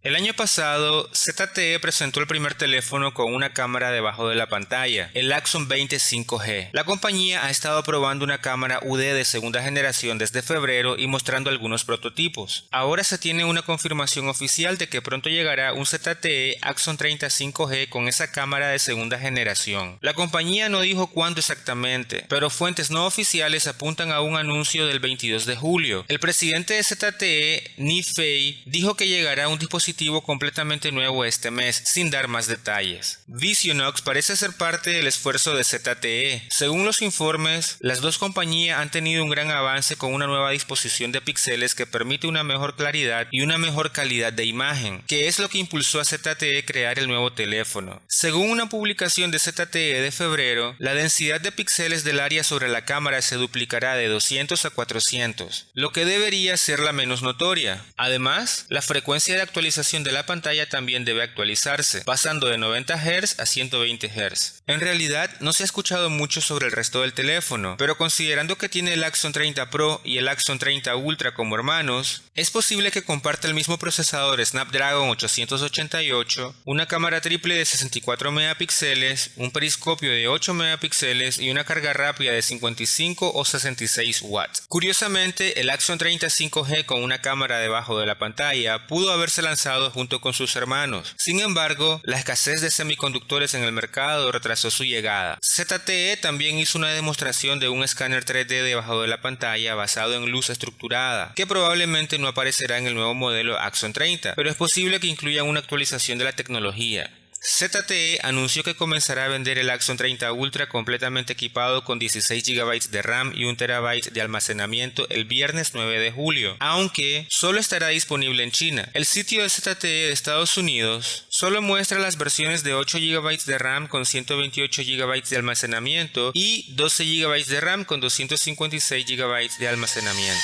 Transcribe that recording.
El año pasado, ZTE presentó el primer teléfono con una cámara debajo de la pantalla, el Axon 20 5G. La compañía ha estado probando una cámara UD de segunda generación desde febrero y mostrando algunos prototipos. Ahora se tiene una confirmación oficial de que pronto llegará un ZTE Axon 30 5G con esa cámara de segunda generación. La compañía no dijo cuándo exactamente, pero fuentes no oficiales apuntan a un anuncio del 22 de julio. El presidente de ZTE, Ni Fei, dijo que llegará un dispositivo completamente nuevo este mes, sin dar más detalles. Visionox parece ser parte del esfuerzo de ZTE. Según los informes, las dos compañías han tenido un gran avance con una nueva disposición de píxeles que permite una mejor claridad y una mejor calidad de imagen, que es lo que impulsó a ZTE crear el nuevo teléfono. Según una publicación de ZTE de febrero, la densidad de píxeles del área sobre la cámara se duplicará de 200 a 400, lo que debería ser la menos notoria. Además, la frecuencia de actualización de la pantalla también debe actualizarse, pasando de 90 Hz a 120 Hz. En realidad, no se ha escuchado mucho sobre el resto del teléfono, pero considerando que tiene el Axon 30 Pro y el Axon 30 Ultra como hermanos, es posible que comparta el mismo procesador Snapdragon 888, una cámara triple de 64 megapíxeles, un periscopio de 8 megapíxeles y una carga rápida de 55 o 66 watts. Curiosamente, el Axon 30 5G con una cámara debajo de la pantalla pudo haberse lanzado junto con sus hermanos. Sin embargo, la escasez de semiconductores en el mercado retrasó su llegada. ZTE también hizo una demostración de un escáner 3D debajo de la pantalla basado en luz estructurada, que probablemente no aparecerá en el nuevo modelo Axon 30, pero es posible que incluya una actualización de la tecnología. ZTE anunció que comenzará a vender el Axon 30 Ultra completamente equipado con 16 GB de RAM y 1 TB de almacenamiento el viernes 9 de julio, aunque solo estará disponible en China. El sitio de ZTE de Estados Unidos solo muestra las versiones de 8 GB de RAM con 128 GB de almacenamiento y 12 GB de RAM con 256 GB de almacenamiento.